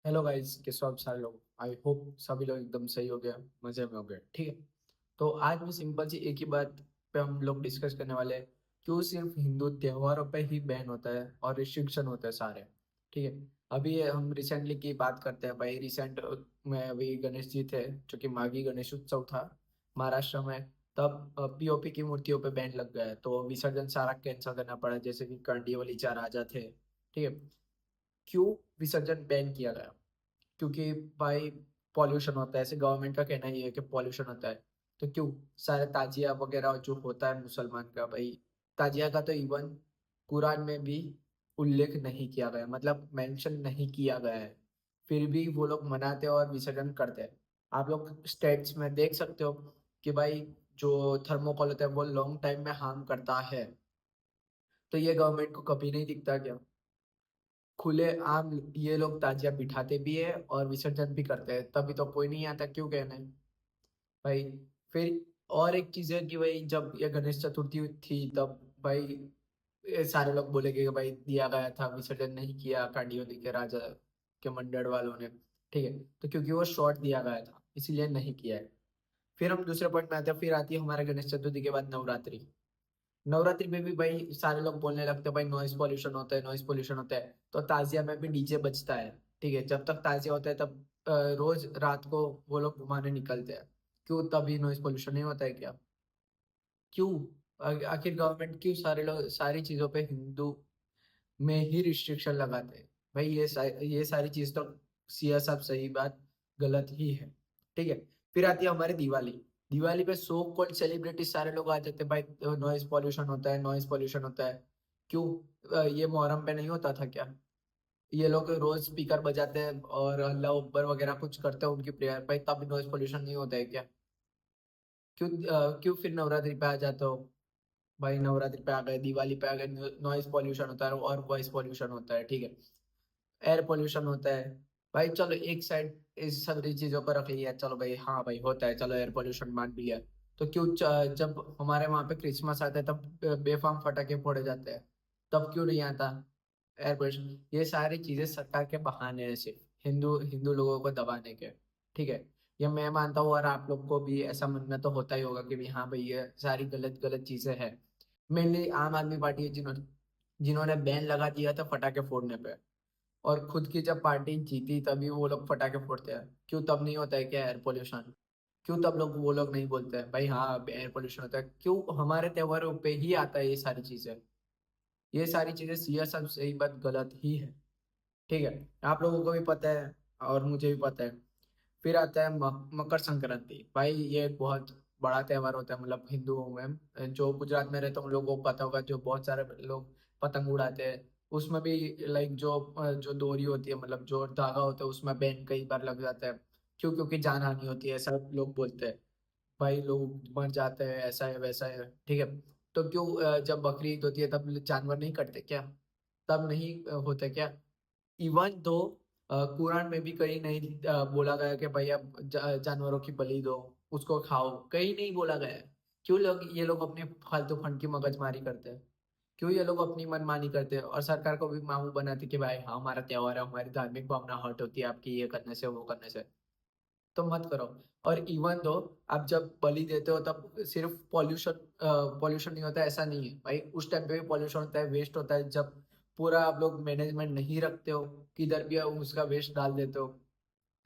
Hello guys, कैसे हो आप सारे लोग। आई होप सभी लोग एकदम सही हो गया, मजे में हो गए। ठीक है, तो आज भी सिंपल सी एक ही बात पे हम लोग डिस्कस करने वाले हैं। क्यों सिर्फ हिंदू त्योहारों पे ही बैन होता है और रिस्ट्रिक्शन होते हैं सारे। ठीक है, अभी हम रिसेंटली की बात करते हैं भाई। रिसेंट में अभी गणेश जी थे, जो कि माघी गणेश उत्सव था महाराष्ट्र में। तब पीओपी की मूर्तियों पे बैन लग गया है, तो विसर्जन सारा कैंसिल करना पड़ा, जैसे कि कंडी वाली चार राजा थे। ठीक है, क्यों विसर्जन बैन किया गया? क्योंकि भाई पॉल्यूशन होता है, ऐसे गवर्नमेंट का कहना ही है कि पॉल्यूशन होता है। तो क्यों सारे ताजिया वगैरह जो होता है मुसलमान का, भाई ताजिया का तो इवन कुरान में भी उल्लेख नहीं किया गया, मतलब मेंशन नहीं किया गया है। फिर भी वो लोग मनाते हैं और विसर्जन करते हैं। आप लोग स्टेट्स में देख सकते हो कि भाई जो थर्मोकोल होता है वो लॉन्ग टाइम में हार्म करता है। तो ये गवर्नमेंट को कभी नहीं दिखता क्या? खुले आम ये लोग ताजिया बिठाते भी है और विसर्जन भी करते हैं, तभी तो कोई नहीं आता। क्यों कहना है भाई? फिर और एक चीज है कि भाई जब ये गणेश चतुर्थी थी तब भाई ये सारे लोग बोलेंगे कि भाई दिया गया था, विसर्जन नहीं किया कांडियोली के राजा के मंडल वालों ने। ठीक है, तो क्योंकि वो शॉर्ट दिया गया था इसीलिए नहीं किया है। फिर हम दूसरे पॉइंट में आते हैं। फिर आती है हमारे गणेश चतुर्थी के बाद नवरात्रि। नवरात्रि में भी भाई सारे लोग बोलने लगते हैं भाई नॉइज पोल्यूशन होता है, नॉइज पोल्यूशन होता है। तो ताजिया में भी डीजे बजता है। ठीक है, जब तक ताजिया होता है तब रोज रात को वो लोग घुमाने निकलते हैं। क्यों, तभी नॉइज पोल्यूशन नहीं होता है क्या? क्यों? आखिर गवर्नमेंट क्यों सारे लोग सारी चीजों पे हिंदू में ही रिस्ट्रिक्शन लगाते हैं? भाई ये सारी चीज तो सिया साहब सही बात गलत ही है। ठीक है, फिर आती है हमारी दिवाली। दिवाली पे सो कॉल्ड सेलिब्रिटी सारे लोग आ जाते हैं भाई। नॉइज पॉल्यूशन होता है, नॉइज पॉल्यूशन होता है। क्यों? ये मुहर्रम पे नहीं होता था क्या? ये लोग रोज स्पीकर बजाते हैं और अल्लाह अकबर वगैरह कुछ करते हैं उनकी प्रेयर भाई, तब नॉइज पॉल्यूशन नहीं होता है क्या? क्यों क्यों फिर नवरात्रि पे आ जाते हो? भाई नवरात्रि पे आ गए, दिवाली पे आ गए, नॉइज पॉल्यूशन होता है और वॉइस पॉल्यूशन होता है। ठीक है, एयर पोल्यूशन होता है। भाई चलो एक साइड इस सारी चीजों को रख लिया, चलो भाई हाँ भाई होता है, चलो एयर पोल्यूशन मान लिया। तो क्यों जब हमारे वहां पे क्रिसमस आता है तब बेफाम पटाखे फोड़े जाते हैं, तब क्यों नहीं आता एयर पोल्यूशन? ये सारी चीजें सरकार के बहाने हैं, सिर्फ हिंदू हिंदू लोगों को दबाने के। ठीक है, ये मैं मानता हूँ और आप लोग को भी ऐसा मानना तो होता ही होगा कि भी हाँ भाई ये सारी गलत गलत चीजें हैं। मेनली आम आदमी पार्टी है जिन्होंने जिन्होंने बैन लगा दिया था पटाखे फोड़ने पे। और खुद की जब पार्टी जीती तभी वो लोग पटाखे फोड़ते हैं। क्यों, तब नहीं होता है क्या एयर पोल्यूशन? क्यों तब लोग वो लोग नहीं बोलते हैं भाई हाँ एयर पोल्यूशन होता है? क्यों हमारे त्योहारों पे ही आता है ये सारी चीजें? ये सारी चीजें सीधा सब सही बात गलत ही है। ठीक है, आप लोगों को भी पता है और मुझे भी पता है। फिर आता है मकर संक्रांति। भाई ये एक बहुत बड़ा त्योहार होता है, मतलब हिंदुओं में। जो गुजरात में रहते हैं उन लोगों को पता होगा, जो बहुत सारे लोग पतंग उड़ाते हैं। उसमें भी लाइक जो डोरी होती है, मतलब जो धागा होता है उसमें बैन कई बार लग जाता है। क्यों? क्योंकि जान हानि होती है, ऐसा लोग बोलते हैं। भाई लोग मर जाते हैं, ऐसा है वैसा है। ठीक है, तो क्यों जब बकरी ईद होती है तब जानवर नहीं कटते क्या? तब नहीं होता क्या? इवन तो कुरान में भी कहीं नहीं बोला गया कि भाई आप जानवरों की बलि दो, उसको खाओ, कहीं नहीं बोला गया है। क्यों लोग ये लोग अपने फालतू फंड की मगजमारी करते हैं? क्यों ये लोग अपनी मनमानी करते हैं और सरकार को भी मामू बनाते कि भाई हाँ हमारा त्योहार है, हमारी धार्मिक भावना हर्ट होती है आपकी ये करने से वो करने से? तो मत करो। और इवन दो आप जब बलि देते हो तब सिर्फ पॉल्यूशन पॉल्यूशन नहीं होता है, ऐसा नहीं है भाई। उस टाइम पे भी पॉल्यूशन होता है, वेस्ट होता है। जब पूरा आप लोग मैनेजमेंट नहीं रखते हो, किधर भी उसका वेस्ट डाल देते हो,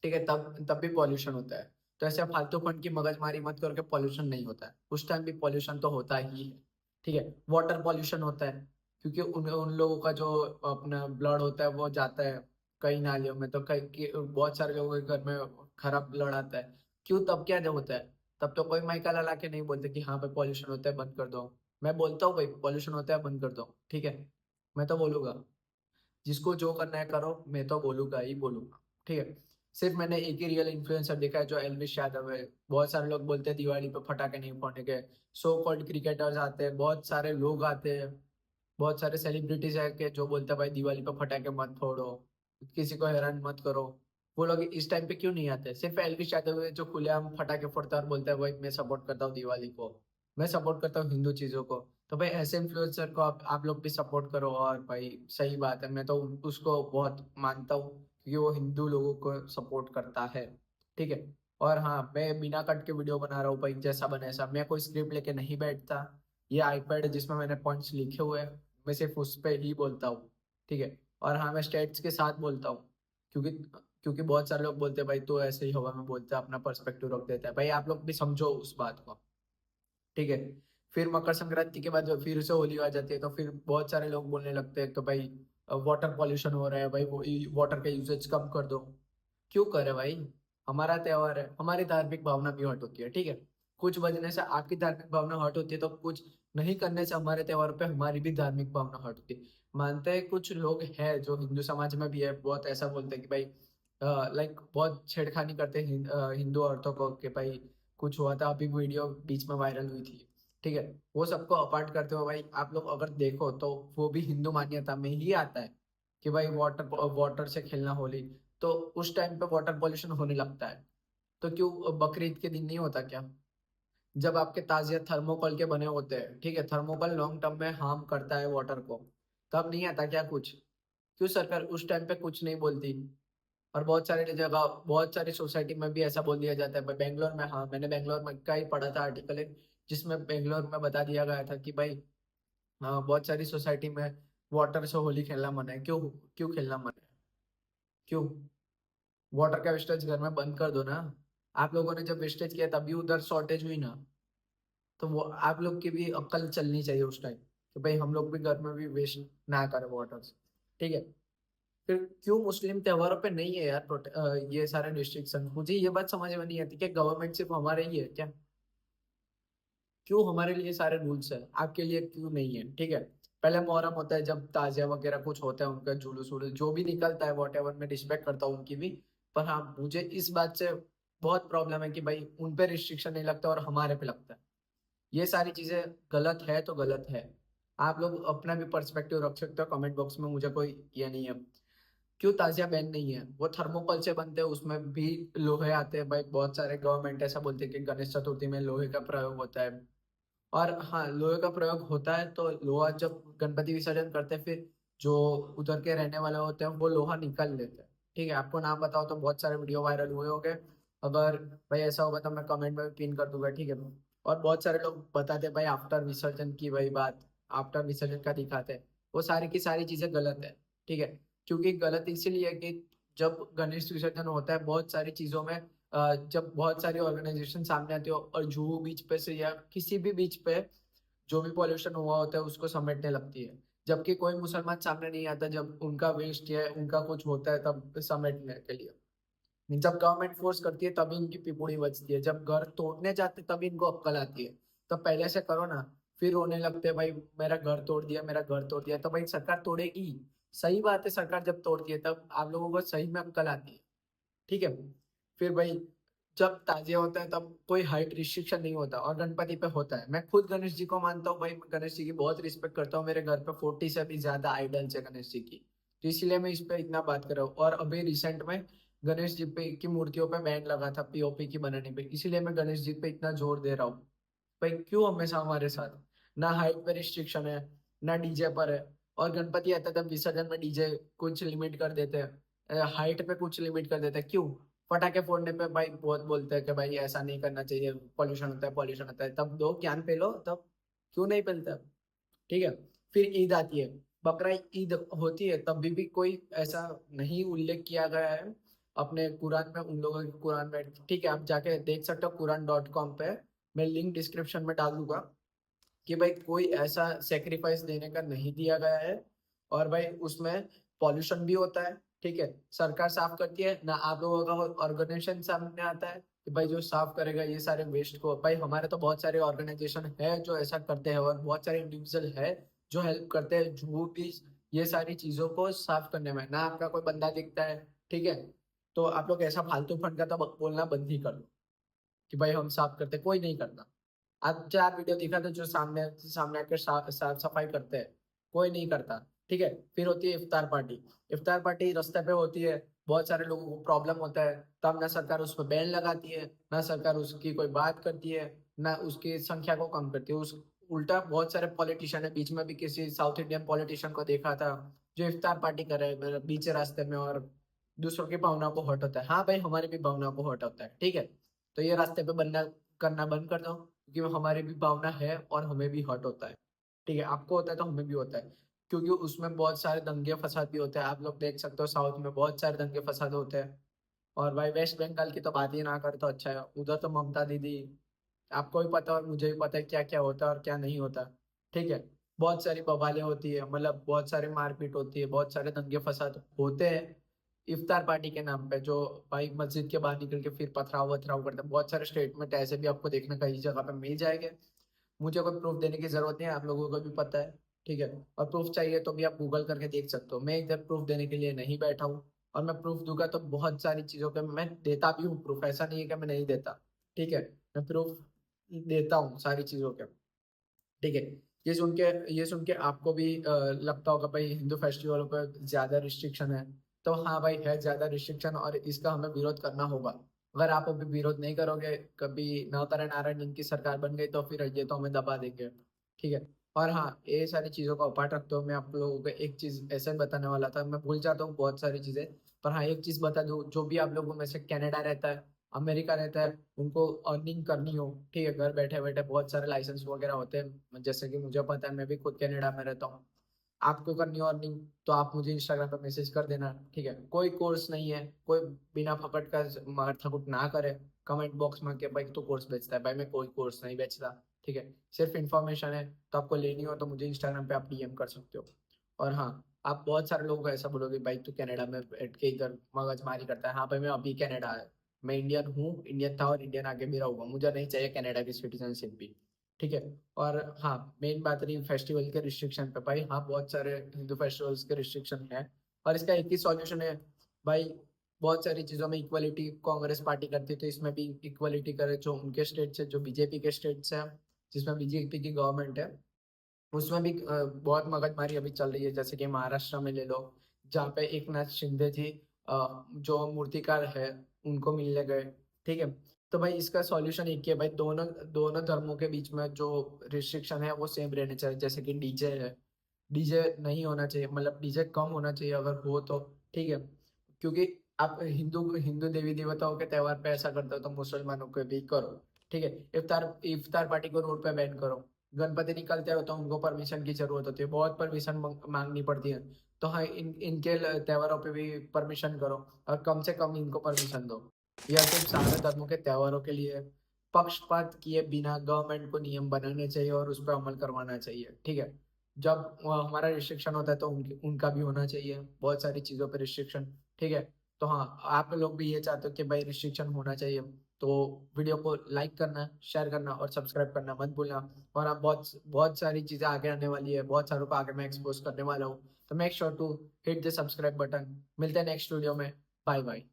ठीक है, तब तब भी पॉल्यूशन होता है। तो ऐसे फालतू फंड की मगजमारी मत करके पॉल्यूशन नहीं होता है, उस टाइम भी पॉल्यूशन तो होता ही है। ठीक है, वाटर पॉल्यूशन होता है क्योंकि उन उन लोगों का जो अपना ब्लड होता है वो जाता है कई नालियों में, तो बहुत सारे लोगों के घर में खराब ब्लड आता है। क्यों, तब क्या जो होता है? तब तो कोई माइका ला के नहीं बोलते कि हाँ भाई पॉल्यूशन होता है बंद कर दो। मैं बोलता हूँ भाई पॉल्यूशन होता है बंद कर दो, ठीक है। मैं तो बोलूंगा, जिसको जो करना है करो, मैं तो बोलूंगा ही बोलूंगा। ठीक है, सिर्फ मैंने एक ही रियल इन्फ्लुएंसर देखा है जो एल्विश यादव है। बहुत सारे लोग बोलते हैं दिवाली पे पटाखे नहीं फोड़ने के। सो कॉल्ड क्रिकेटर्स आते हैं, बहुत सारे लोग आते हैं, बहुत सारे सेलिब्रिटीज है के जो बोलते हैं भाई दिवाली पे पटाखे मत फोड़ो, किसी को हैरान मत करो। वो लोग इस टाइम पे क्यों नहीं आते? सिर्फ एल्विश यादव है जो खुलेआम पटाखे फोड़ता है और बोलता है भाई मैं सपोर्ट करता हूँ दिवाली को, मैं सपोर्ट करता हूँ हिंदू चीजों को। तो भाई ऐसे इन्फ्लुएंसर को आप लोग भी सपोर्ट करो। और भाई सही बात है, मैं तो उसको बहुत मानता हूँ क्योंकि वो हिंदू लोगों को सपोर्ट करता है, ठीक है। और हाँ, मैं बिना कट के वीडियो बना रहा हूँ भाई, जैसा बने ऐसा। मैं कोई स्क्रिप्ट लेके नहीं बैठता। ये आईपैड है जिसमें मैंने पॉइंट्स लिखे हुए हैं, मैं सिर्फ उस पर ही बोलता हूँ, ठीक है। और हाँ, मैं स्टेट्स के साथ बोलता हूँ, क्योंकि क्योंकि बहुत सारे लोग बोलते हैं भाई तो ऐसे ही हवा में बोलते हैं, अपना पर्सपेक्टिव रख देता है। भाई आप लोग भी समझो उस बात को, ठीक है। फिर मकर संक्रांति के बाद फिर से होली आ जाती है, तो फिर बहुत सारे लोग बोलने लगते हैं तो भाई वाटर पॉल्यूशन हो रहा है भाई, वो वाटर का यूसेज कम कर दो। क्यों करे भाई, हमारा त्योहार है, हमारी धार्मिक भावना भी हर्ट होती है, ठीक है। कुछ बजने से आपकी धार्मिक भावना हर्ट होती है, तो कुछ नहीं करने से हमारे त्योहार पे हमारी भी धार्मिक भावना हर्ट होती है। मानते हैं कुछ लोग हैं जो हिंदू समाज में भी है, बहुत ऐसा बोलते हैं कि भाई लाइक बहुत छेड़खानी करते हैं हिंदू औरतों को, कि भाई कुछ हुआ था, अभी वीडियो बीच में वायरल हुई थी, ठीक है। वो सबको अपार्ट करते हो भाई, आप लोग अगर देखो तो वो भी हिंदू मान्यता में ही आता है कि भाई वाटर वाटर से खेलना होली। तो उस टाइम पे वाटर पॉल्यूशन होने लगता है, तो क्यों बकरीद के दिन नहीं होता क्या? जब आपके ताजिया थर्मोकोल के बने होते हैं, ठीक है, थर्मोकोल लॉन्ग टर्म में हार्म करता है वाटर को, तब नहीं आता क्या कुछ? क्यों सरकार उस टाइम पे कुछ नहीं बोलती? और बहुत सारी जगह, बहुत सारी सोसाइटी में भी ऐसा बोल दिया जाता है। बेंगलोर में, हाँ, मैंने बेंगलोर में का ही पढ़ा था आर्टिकल एक, जिसमें बेंगलोर में बता दिया गया था कि भाई हाँ, बहुत सारी सोसाइटी में वाटर से होली खेलना मना है। क्यों? क्यों खेलना मना है? क्यों? वाटर का वेस्टेज घर में बंद कर दो ना। आप लोगों ने जब वेस्टेज किया तभी उधर शॉर्टेज हुई ना। तो वो आप लोग की भी अक्ल चलनी चाहिए उस टाइम, कि भाई हम लोग भी घर में भी वेस्ट ना करें वाटर, ठीक है। फिर क्यों मुस्लिम त्योहारों पे नहीं है यार ये सारे रिस्ट्रिक्शन? मुझे ये बात समझ में नहीं आती कि गवर्नमेंट सिर्फ हमारे ही है क्या? क्यों हमारे लिए सारे रूल्स है, आपके लिए क्यों नहीं है, ठीक है। पहले मोहर्रम होता है, जब ताजिया वगैरह कुछ होता है, उनका जुलूस वुलूस जो भी निकलता है, वॉट एवर, मैं रिस्पेक्ट करता हूँ उनकी भी। पर हाँ, मुझे इस बात से बहुत प्रॉब्लम है कि भाई उन पे रिस्ट्रिक्शन नहीं लगता और हमारे पे लगता है। ये सारी चीजें गलत है तो गलत है। आप लोग अपना भी पर्सपेक्टिव रख सकते हो कमेंट बॉक्स में, मुझे कोई ये नहीं है। क्यों ताजिया बैन नहीं है? वो थर्मोकोल से बनते हैं, उसमें भी लोहे आते हैं भाई। बहुत सारे गवर्नमेंट ऐसा बोलते हैं कि गणेश चतुर्थी में लोहे का प्रयोग होता है। और हाँ, लोहे का प्रयोग होता है, तो लोहा जब गणपति विसर्जन करते हैं, फिर जो उधर के रहने वाले होते हैं वो लोहा निकाल लेते हैं, ठीक है। आपको नाम बताओ तो बहुत सारे वीडियो वायरल हुए होंगे। अगर भाई ऐसा होगा तो मैं कमेंट में पिन कर दूंगा, ठीक है। और बहुत सारे लोग बताते हैं भाई आफ्टर विसर्जन की वही बात, आफ्टर विसर्जन का दिखाते हैं। वो सारी की सारी चीजें गलत है, ठीक है। क्योंकि गलत इसीलिए कि जब गणेश विसर्जन होता है, बहुत सारी चीजों में जब बहुत सारी ऑर्गेनाइजेशन सामने आती है और जुहू बीच पे से या किसी भी बीच पे जो भी पॉल्यूशन हुआ होता है उसको समेटने लगती है। जबकि कोई मुसलमान सामने नहीं आता जब उनका वेस्ट या उनका कुछ होता है तब समेटने के लिए। जब गवर्नमेंट फोर्स करती है तभी इनकी पिपुड़ी बजती है, जब घर तोड़ने जाते तभी इनको अक्कल आती है। तो पहले से करो ना, फिर रोने लगते हैं भाई मेरा घर तोड़ दिया, मेरा घर तोड़ दिया। तो भाई सरकार तोड़ेगी, सही बात है, सरकार जब तोड़ती है तब आप लोगों को सही में अक्कल आती है, ठीक है। फिर भाई जब ताजिया होता है तब कोई हाइट रिस्ट्रिक्शन नहीं होता, और गणपति पे होता है। मैं खुद गणेश जी को मानता हूँ भाई, मैं गणेश जी की बहुत रिस्पेक्ट करता हूँ। मेरे घर पे 40 से भी ज्यादा आइडल्स है गणेश जी की, तो इसीलिए मैं इस पे इतना बात कर रहा हूँ। और अभी रिसेंट में गणेश जी पे की मूर्तियों पे बैन लगा था पीओपी की बनाने पे, इसीलिए मैं गणेश जी पे इतना जोर दे रहा हूँ। भाई क्यों हमेशा हमारे साथ? ना हाइट पे रिस्ट्रिक्शन है, ना डीजे पर है। और गणपति आता है तब विसर्जन में डीजे कुछ लिमिट कर देते हैं, हाइट पे कुछ लिमिट कर देते हैं। क्यों? पटाखे फोड़ने पे भाई बहुत बोलते हैं कि भाई ऐसा नहीं करना चाहिए, पॉल्यूशन होता है, पॉल्यूशन होता है। तब दो ज्ञान पे लो तब, क्यों नहीं पेलते? ठीक है। फिर ईद आती है, बकरा ईद होती है, तब भी कोई ऐसा नहीं उल्लेख किया गया है अपने कुरान में, उन लोगों के कुरान में, ठीक है। आप जाके देख सकते हो कुरान.com पे, मैं लिंक डिस्क्रिप्शन में डाल दूंगा, कि भाई कोई ऐसा सेक्रीफाइस देने का नहीं दिया गया है। और भाई उसमें पॉल्यूशन भी होता है, ठीक है। सरकार साफ करती है ना, आप लोगों का ऑर्गेनाइजेशन सामने आता है कि भाई जो साफ करेगा ये सारे वेस्ट को। भाई हमारे तो बहुत सारे ऑर्गेनाइजेशन है जो ऐसा करते हैं, और बहुत सारे इंडिविजुअल है जो हेल्प करते हैं जूहू बीच ये सारी चीजों को साफ करने में। ना आपका कोई बंदा दिखता है, ठीक है। तो आप लोग ऐसा फालतू फंड का तो बोलना बंद ही कर दो कि भाई हम साफ करते, कोई नहीं करता। आप 4 वीडियो दिखा दो जो सामने सामने आकर साफ सफाई करते हैं, कोई नहीं करता, ठीक है। फिर होती है इफ्तार पार्टी। इफ्तार पार्टी रास्ते पे होती है, बहुत सारे लोगों को प्रॉब्लम होता है, तब ना सरकार उस पर बैन लगाती है, ना सरकार उसकी कोई बात करती है, ना उसकी संख्या को कम करती है। उस उल्टा बहुत सारे पॉलिटिशियन है, बीच में भी किसी साउथ इंडियन पॉलिटिशियन को देखा था जो इफ्तार पार्टी कर रहे हैं बीच रास्ते में, और दूसरों की भावनाओं को हर्ट होता है, हाँ भाई हमारी भी भावनाओं को हर्ट होता है, ठीक है। तो ये रास्ते पे बनना करना बंद कर दो, क्योंकि वो हमारी भी भावना है और हमें भी हर्ट होता है, ठीक है। आपको होता है तो हमें भी होता है, क्योंकि उसमें बहुत सारे दंगे फसाद भी होते हैं। आप लोग देख सकते हो साउथ में बहुत सारे दंगे फसाद होते हैं। और भाई वेस्ट बंगाल की तो बात ही ना कर तो अच्छा है। उधर तो ममता दीदी, आपको भी पता है और मुझे भी पता है क्या क्या होता है और क्या नहीं होता, ठीक है। बहुत सारी बवालें होती है, मतलब बहुत सारी मारपीट होती है, बहुत सारे दंगे फसाद होते हैं इफ्तार पार्टी के नाम पे, जो भाई मस्जिद के बाहर निकल के फिर पथराव वथराव करते हैं। बहुत सारे स्टेटमेंट ऐसे भी आपको देखने कई जगह पे मिल जाएंगे। मुझे कोई प्रूफ देने की जरूरत नहीं है, आप लोगों को भी पता है, ठीक है। और प्रूफ चाहिए तो भी आप गूगल करके देख सकते हो। मैं इधर प्रूफ देने के लिए नहीं बैठा हूँ, और मैं प्रूफ दूंगा तो बहुत सारी चीजों पे मैं देता भी हूँ प्रूफ, ऐसा नहीं है कि मैं नहीं देता, ठीक है। मैं प्रूफ देता हूँ सारी चीजों के, ठीक है। ये सुन के आपको भी लगता होगा भाई हिंदू फेस्टिवलों पर ज्यादा रिस्ट्रिक्शन है। तो हाँ भाई है ज्यादा रिस्ट्रिक्शन, और इसका हमें विरोध करना होगा। अगर आप अभी विरोध नहीं करोगे, कभी नवतारा नारायण इनकी सरकार बन गई, तो फिर ये तो हमें दबा देंगे, ठीक है। और हाँ, ये सारी चीजों का अपार्ट रखते हो, मैं आप लोगों को एक चीज ऐसे बताने वाला था, मैं भूल जाता हूँ बहुत सारी चीजें। पर हाँ, एक चीज बता दूं, जो भी आप लोगों में से कनाडा रहता है, अमेरिका रहता है, उनको अर्निंग करनी हो, ठीक है, घर बैठे बैठे बहुत सारे लाइसेंस वगैरह होते हैं, जैसे कि मुझे पता है, मैं भी खुद कनाडा में रहता हूँ। आपको करनी हो अर्निंग, तो आप मुझे इंस्टाग्राम पर मैसेज कर देना, ठीक है। कोई कोर्स नहीं है, कोई बिना फकट का मारथाकुट ना करे कमेंट बॉक्स में कि भाई तू कोर्स बेचता है। भाई मैं कोई कोर्स नहीं बेचता, ठीक है। सिर्फ इन्फॉर्मेशन है, तो आपको लेनी हो तो मुझे इंस्टाग्राम पे आप डीएम कर सकते हो। और हाँ, आप बहुत सारे लोगों को ऐसा बोलोगे भाई तू कनाडा में बैठ के इधर मगजमारी करता है। हाँ भाई, मैं अभी कनाडा है, मैं इंडियन हूँ, इंडियन था और इंडियन आगे भी रहूंगा, मुझे नहीं चाहिए कनाडा की सिटीजनशिप भी, ठीक है। और हाँ, मेन बात रही फेस्टिवल के रिस्ट्रिक्शन पे, भाई हाँ बहुत सारे हिंदू फेस्टिवल्स के रिस्ट्रिक्शन है, और इसका एक ही सॉल्यूशन है भाई। बहुत सारी चीजों में इक्वलिटी कांग्रेस पार्टी करती है, तो इसमें भी इक्वलिटी करे, जो उनके स्टेट से, जो बीजेपी के स्टेट से है, जिसमें बीजेपी की गवर्नमेंट है, उसमें भी बहुत मगजमारी अभी चल रही है। जैसे कि महाराष्ट्र में ले लो, जहाँ पे एक नाथ शिंदे जी, जो मूर्तिकार है, उनको मिलने गए, ठीक है। तो भाई इसका सॉल्यूशन एक ही है भाई, दोनों दोनों धर्मों के बीच में जो रिस्ट्रिक्शन है वो सेम रहने चाहिए। जैसे कि डीजे है, डीजे नहीं होना चाहिए, मतलब डीजे कम होना चाहिए अगर हो तो, ठीक है। क्योंकि आप हिंदू हिंदू देवी देवताओं के त्योहार पे ऐसा करते हो, तो मुसलमानों के भी करो, ठीक है। इफ्तार इफ्तार पार्टी को रोड पे बैन करो। गणपति निकलते हो तो उनको परमिशन की जरूरत होती है, बहुत परमिशन मांगनी पड़ती है। तो हाँ, इनके त्योहारों पे भी परमिशन करो, और कम से कम इनको परमिशन दो। यह सिर्फ सारे धर्मों के त्योहारों के लिए है। पक्षपात किए बिना गवर्नमेंट को नियम बनाने चाहिए और उस पर अमल करवाना चाहिए, ठीक है। जब हमारा रिस्ट्रिक्शन होता है तो उनका भी होना चाहिए, बहुत सारी चीजों पर रिस्ट्रिक्शन, ठीक है। तो हाँ, आप लोग भी ये चाहते हो कि भाई रिस्ट्रिक्शन होना चाहिए, तो वीडियो को लाइक करना, शेयर करना और सब्सक्राइब करना मत भूलना। और आप बहुत बहुत सारी चीजें आगे आने वाली है, बहुत सारों को आगे मैं एक्सपोज करने वाला हूँ, तो make sure to hit the subscribe button. मिलते हैं नेक्स्ट वीडियो में, बाय बाय।